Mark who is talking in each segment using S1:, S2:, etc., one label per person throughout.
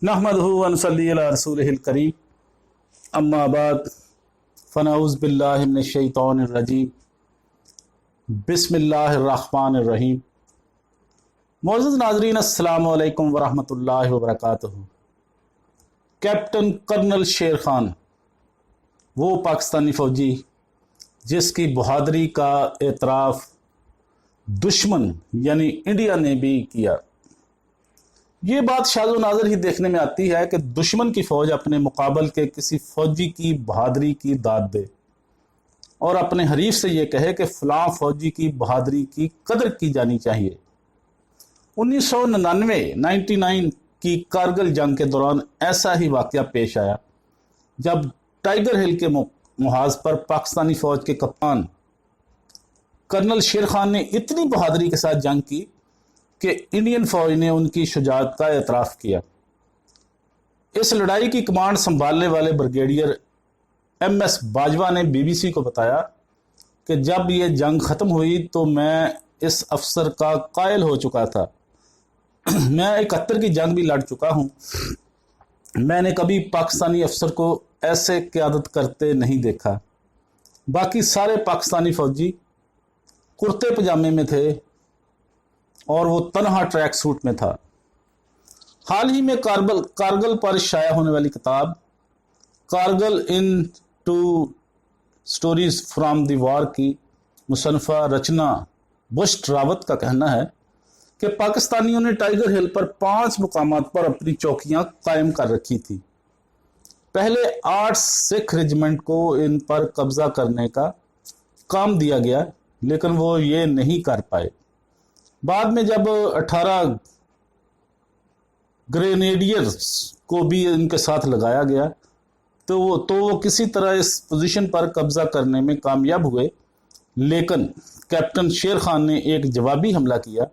S1: नहमदुहु व नसल्ली अला रसूलिहिल करीम अम्मा बाद फ़नऊज़ु बिल्लाहि मिनश शैतानिर रजीम बिस्मिल्लाहिर्रहमानिर्रहीम। मोअज़्ज़ज़ नाज़रीन अस्सलामु अलैकुम व रहमतुल्लाहि व बरकातुहू। कैप्टन कर्नल शेर खान, वो पाकिस्तानी फ़ौजी जिसकी बहादुरी का एतराफ़ दुश्मन यानी इंडिया ने भी किया। ये बात शाज़ो नाज़र ही देखने में आती है कि दुश्मन की फ़ौज अपने मुकाबल के किसी फ़ौजी की बहादुरी की दाद दे और अपने हरीफ से ये कहे कि फ़लाँ फ़ौजी की बहादुरी की कदर की जानी चाहिए। 1999 की कारगिल जंग के दौरान ऐसा ही वाक़या पेश आया जब टाइगर हिल के मुहाज पर पाकिस्तानी फ़ौज के कप्तान कर्नल शेर खान ने इतनी बहादुरी के साथ जंग की कि इंडियन फ़ौज ने उनकी शुजाअत का एतराफ़ किया। इस लड़ाई की कमांड संभालने वाले ब्रिगेडियर MS बाजवा ने BBC को बताया कि जब ये जंग ख़त्म हुई तो मैं इस अफसर का कायल हो चुका था। मैं 71 की जंग भी लड़ चुका हूँ। मैंने कभी पाकिस्तानी अफसर को ऐसे क़यादत करते नहीं देखा। बाकी सारे पाकिस्तानी फ़ौजी कुर्ते पजामे में थे और वो तनहा ट्रैक सूट में था। हाल ही में कारगिल पर शाया होने वाली किताब Kargil untold stories from the war की मुसन्फ़ा रचना बुश्ट रावत का कहना है कि पाकिस्तानियों ने टाइगर हिल पर 5 मुकामात पर अपनी चौकियां कायम कर रखी थी। पहले 8 सिख रेजिमेंट को इन पर कब्जा करने का काम दिया गया, लेकिन वो ये नहीं कर पाए। बाद में जब 18 ग्रेनेडियर्स को भी इनके साथ लगाया गया तो वो किसी तरह इस पोजीशन पर कब्जा करने में कामयाब हुए, लेकिन कैप्टन शेर खान ने एक जवाबी हमला किया।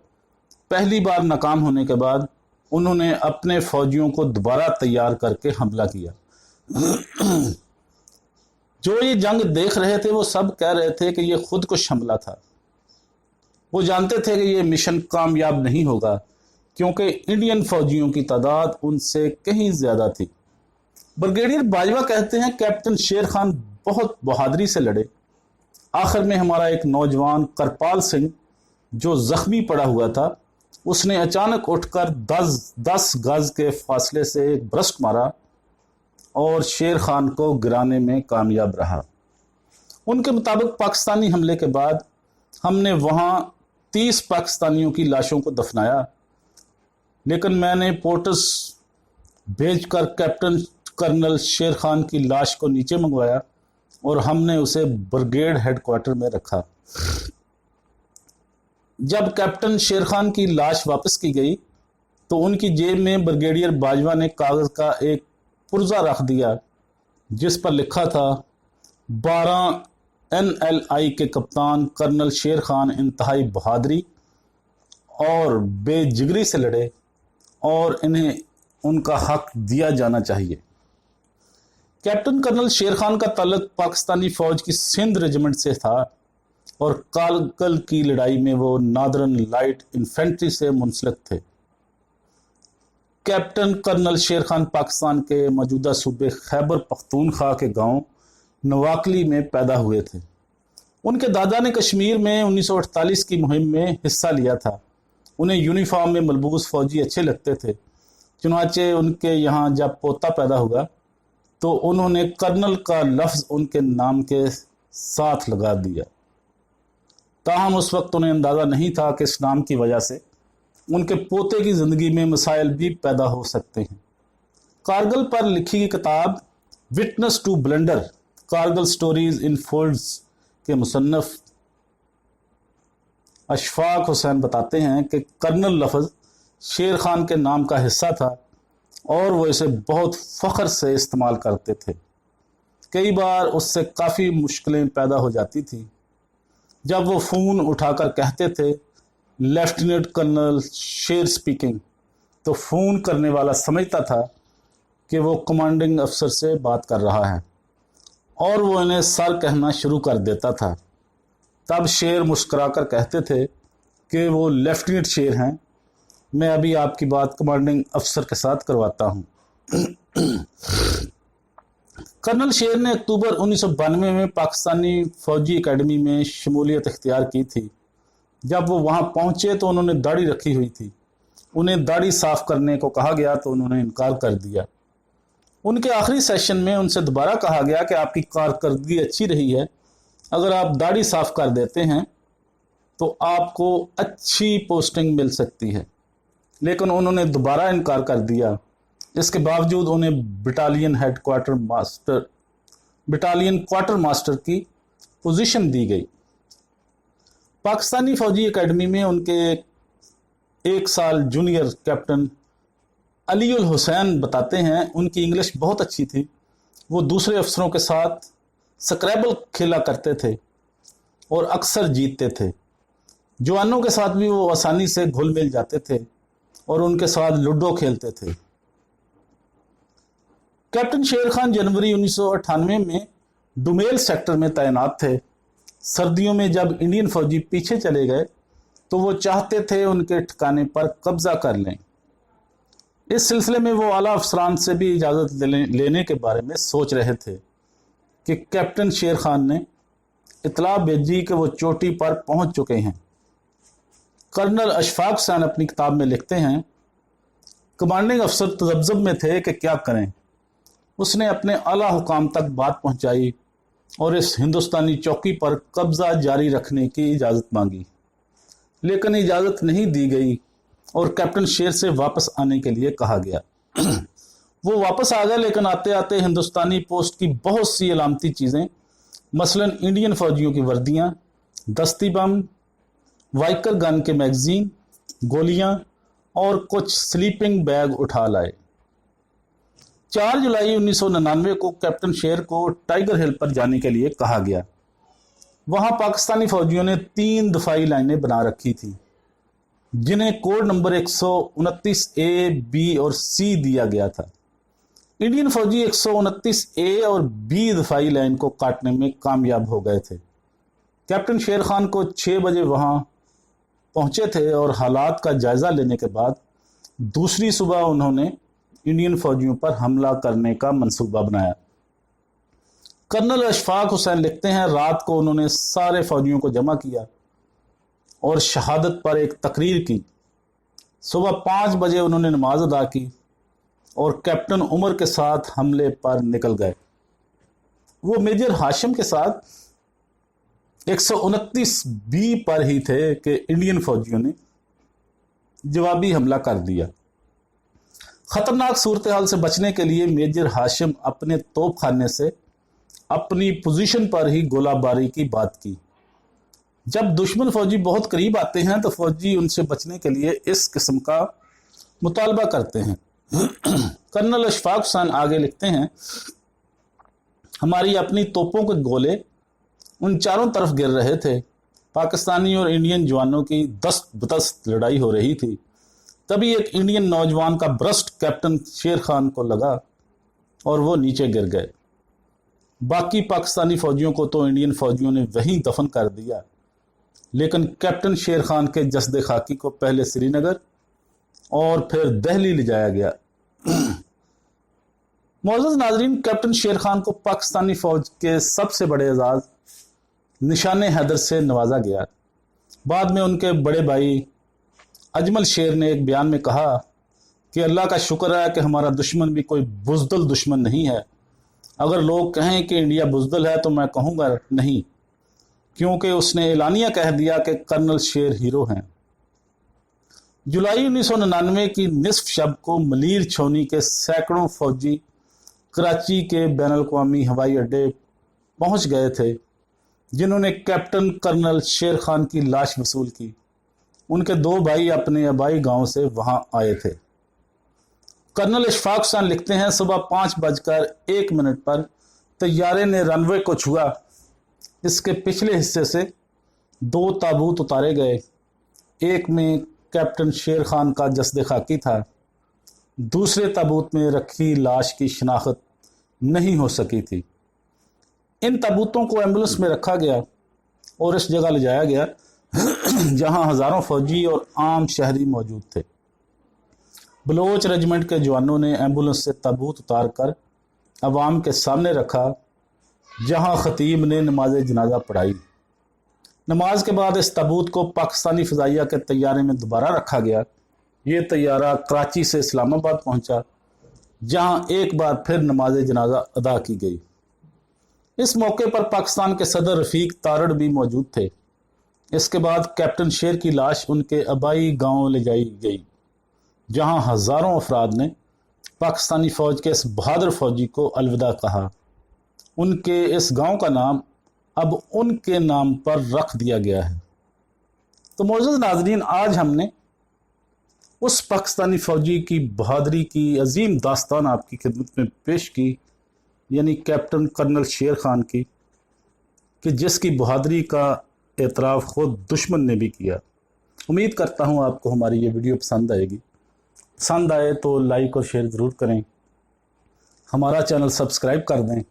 S1: पहली बार नाकाम होने के बाद उन्होंने अपने फौजियों को दोबारा तैयार करके हमला किया। जो ये जंग देख रहे थे वो सब कह रहे थे कि ये खुदकुश हमला था। वो जानते थे कि ये मिशन कामयाब नहीं होगा क्योंकि इंडियन फौजियों की तादाद उनसे कहीं ज्यादा थी। ब्रिगेडियर बाजवा कहते हैं कैप्टन शेर खान बहुत बहादुरी से लड़े। आखिर में हमारा एक नौजवान करपाल सिंह जो जख्मी पड़ा हुआ था, उसने अचानक उठकर 10 गज के फासले से एक ब्रस्ट मारा और शेर खान को गिराने में कामयाब रहा। उनके मुताबिक पाकिस्तानी हमले के बाद हमने वहां 30 पाकिस्तानियों की लाशों को दफनाया, लेकिन मैंने पोर्ट्स भेजकर कैप्टन कर्नल शेर खान की लाश को नीचे मंगवाया और हमने उसे ब्रिगेड हेडक्वार्टर में रखा। जब कैप्टन शेर खान की लाश वापस की गई तो उनकी जेब में ब्रिगेडियर बाजवा ने कागज का एक पुर्जा रख दिया जिस पर लिखा था 12 NLI के कप्तान कर्नल शेर खान इंतहाई बहादुरी और बेजिगरी से लड़े और इन्हें उनका हक दिया जाना चाहिए। कैप्टन कर्नल शेर खान का ताल्लुक पाकिस्तानी फौज की सिंध रेजिमेंट से था और कारगिल की लड़ाई में वो नादरन लाइट इन्फेंट्री से मुंसलिक थे। कैप्टन कर्नल शेर खान पाकिस्तान के मौजूदा सूबे खैबर पख्तूनख्वा के गांव नवाकली में पैदा हुए थे। उनके दादा ने कश्मीर में 1948 की मुहिम में हिस्सा लिया था। उन्हें यूनिफॉर्म में मलबूस फौजी अच्छे लगते थे। चुनाचे उनके यहाँ जब पोता पैदा हुआ तो उन्होंने कर्नल का लफ्ज़ उनके नाम के साथ लगा दिया। ताहम उस वक्त उन्हें अंदाज़ा नहीं था कि इस नाम की वजह से उनके पोते की ज़िंदगी में मसाइल भी पैदा हो सकते हैं। कारगिल पर लिखी गई किताब witness to blunder Kargil stories in folds के मुसन्नफ़ अशफाक हुसैन बताते हैं कि कर्नल लफ्ज़ शेर खान के नाम का हिस्सा था और वो इसे बहुत फ़ख्र से इस्तेमाल करते थे। कई बार उससे काफ़ी मुश्किलें पैदा हो जाती थी। जब वो फ़ोन उठाकर कहते थे लेफ्टिनेंट कर्नल शेर स्पीकिंग, तो फ़ोन करने वाला समझता था कि वो कमांडिंग अफसर से बात कर रहा है और वो इन्हें सर कहना शुरू कर देता था। तब शेर मुस्कुराकर कहते थे कि वो लेफ्टिनेंट शेर हैं, मैं अभी आपकी बात कमांडिंग अफसर के साथ करवाता हूँ। कर्नल शेर ने अक्टूबर 1992 में पाकिस्तानी फौजी एकेडमी में शमूलियत इख्तियार की थी। जब वो वहां पहुंचे तो उन्होंने दाढ़ी रखी हुई थी। उन्हें दाढ़ी साफ करने को कहा गया तो उन्होंने इनकार कर दिया। उनके आखिरी सेशन में उनसे दोबारा कहा गया कि आपकी कारकर्दगी अच्छी रही है, अगर आप दाढ़ी साफ कर देते हैं तो आपको अच्छी पोस्टिंग मिल सकती है, लेकिन उन्होंने दोबारा इनकार कर दिया। इसके बावजूद उन्हें बटालियन क्वार्टर मास्टर की पोजीशन दी गई। पाकिस्तानी फौजी एकेडमी में उनके एक साल जूनियर कैप्टन अली उल हुसैन बताते हैं, उनकी इंग्लिश बहुत अच्छी थी। वो दूसरे अफसरों के साथ स्क्रैबल खेला करते थे और अक्सर जीतते थे। जवानों के साथ भी वो आसानी से घुल मिल जाते थे और उनके साथ लूडो खेलते थे। कैप्टन शेर खान जनवरी 1998 में डुमेल सेक्टर में तैनात थे। सर्दियों में जब इंडियन फौजी पीछे चले गए तो वो चाहते थे उनके ठिकाने पर कब्जा कर लें। इस सिलसिले में वो आला अफसरान से भी इजाज़त लेने के बारे में सोच रहे थे कि कैप्टन शेर खान ने इतला भेजी कि वो चोटी पर पहुंच चुके हैं। कर्नल अशफाक हुसैन अपनी किताब में लिखते हैं, कमांडिंग अफसर तजब्जुब में थे कि क्या करें। उसने अपने आला हुकाम तक बात पहुंचाई और इस हिंदुस्तानी चौकी पर कब्जा जारी रखने की इजाज़त मांगी, लेकिन इजाज़त नहीं दी गई और कैप्टन शेर से वापस आने के लिए कहा गया। वो वापस आ गए, लेकिन आते आते हिंदुस्तानी पोस्ट की बहुत सी अलामती चीज़ें, मसलन इंडियन फौजियों की वर्दियाँ, दस्ती बम, वाइकर गन के मैगजीन, गोलियां और कुछ स्लीपिंग बैग उठा लाए। 4 जुलाई 1999 को कैप्टन शेर को टाइगर हिल पर जाने के लिए कहा गया। वहां पाकिस्तानी फौजियों ने 3 दफाई लाइनें बना रखी थी, जिन्हें कोड नंबर 129 ए, बी और सी दिया गया था। इंडियन फौजी 129 ए और बी दफाई लाइन को काटने में कामयाब हो गए थे। कैप्टन शेर खान को 6 बजे वहां पहुंचे थे और हालात का जायजा लेने के बाद दूसरी सुबह उन्होंने इंडियन फौजियों पर हमला करने का मंसूबा बनाया। कर्नल अशफाक हुसैन लिखते हैं, रात को उन्होंने सारे फौजियों को जमा किया और शहादत पर एक तकरीर की। सुबह 5 बजे उन्होंने नमाज अदा की और कैप्टन उमर के साथ हमले पर निकल गए। वो मेजर हाशिम के साथ 129 बी पर ही थे कि इंडियन फौजियों ने जवाबी हमला कर दिया। खतरनाक सूरत हाल से बचने के लिए मेजर हाशिम अपने तोपखाने से अपनी पोजीशन पर ही गोलाबारी की बात की। जब दुश्मन फौजी बहुत करीब आते हैं तो फौजी उनसे बचने के लिए इस किस्म का मुतालबा करते हैं। कर्नल अशफाक हुसैन आगे लिखते हैं, हमारी अपनी तोपों के गोले उन चारों तरफ गिर रहे थे। पाकिस्तानी और इंडियन जवानों की दस्त बदस्त लड़ाई हो रही थी। तभी एक इंडियन नौजवान का ब्रस्ट कैप्टन शेर खान को लगा और वो नीचे गिर गए। बाकी पाकिस्तानी फौजियों को तो इंडियन फौजियों ने वहीं दफन कर दिया, लेकिन कैप्टन शेर खान के जसदे खाकी को पहले श्रीनगर और फिर दिल्ली ले जाया गया। मौजूद नाजरीन, कैप्टन शेर खान को पाकिस्तानी फौज के सबसे बड़े एजाज निशाने हैदर से नवाजा गया। बाद में उनके बड़े भाई अजमल शेर ने एक बयान में कहा कि अल्लाह का शुक्र है कि हमारा दुश्मन भी कोई बुज़दिल दुश्मन नहीं है। अगर लोग कहें कि इंडिया बुज़दिल है तो मैं कहूँगा नहीं, क्योंकि उसने एलानिया कह दिया कि कर्नल शेर हीरो हैं। जुलाई 1999 की निसफ शब को मलीर छोनी के सैकड़ों फौजी कराची के बैनुल-अक़वामी हवाई अड्डे पहुंच गए थे, जिन्होंने कैप्टन कर्नल शेर खान की लाश वसूल की। उनके 2 भाई अपने आबाई गांव से वहां आए थे। कर्नल अशफाक हुसैन लिखते हैं, सुबह 5:01 पर तैयारे ने रनवे को छुआ। इसके पिछले हिस्से से 2 ताबूत उतारे गए। एक में कैप्टन शेर खान का जसद खाकी था, दूसरे ताबूत में रखी लाश की शिनाख्त नहीं हो सकी थी। इन ताबूतों को एम्बुलेंस में रखा गया और इस जगह ले जाया गया जहां हजारों फौजी और आम शहरी मौजूद थे। बलोच रेजिमेंट के जवानों ने एम्बुलेंस से ताबूत उतार कर अवाम के सामने रखा, जहां खतीब ने नमाज जनाजा पढ़ाई। नमाज के बाद इस ताबूत को पाकिस्तानी फ़ज़ाइया के तैयारे में दोबारा रखा गया। ये तैयारा कराची से इस्लामाबाद पहुंचा, जहां एक बार फिर नमाज जनाजा अदा की गई। इस मौके पर पाकिस्तान के सदर रफ़ीक तारड़ भी मौजूद थे। इसके बाद कैप्टन शेर की लाश उनके आबाई गांव ले जाई गई, जहां हज़ारों अफराद ने पाकिस्तानी फ़ौज के इस बहादुर फौजी को अलविदा कहा। उनके इस गांव का नाम अब उनके नाम पर रख दिया गया है। तो मोअज़्ज़ज़ नाज़रीन, आज हमने उस पाकिस्तानी फ़ौजी की बहादुरी की अजीम दास्तान आपकी खिदमत में पेश की, यानी कैप्टन कर्नल शेर खान की, कि जिसकी बहादुरी का एतराफ़ ख़ुद दुश्मन ने भी किया। उम्मीद करता हूँ आपको हमारी ये वीडियो पसंद आएगी। पसंद आए तो लाइक और शेयर ज़रूर करें, हमारा चैनल सब्सक्राइब कर दें,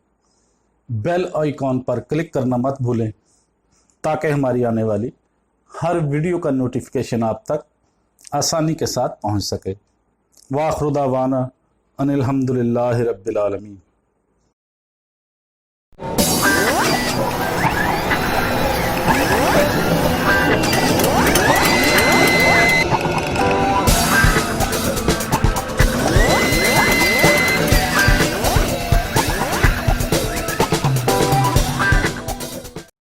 S1: बेल आइकॉन पर क्लिक करना मत भूलें, ताकि हमारी आने वाली हर वीडियो का नोटिफिकेशन आप तक आसानी के साथ पहुंच सके। वाखिर दावाना अनिल हम्दुलिल्लाहि रब्बिल आलमीन।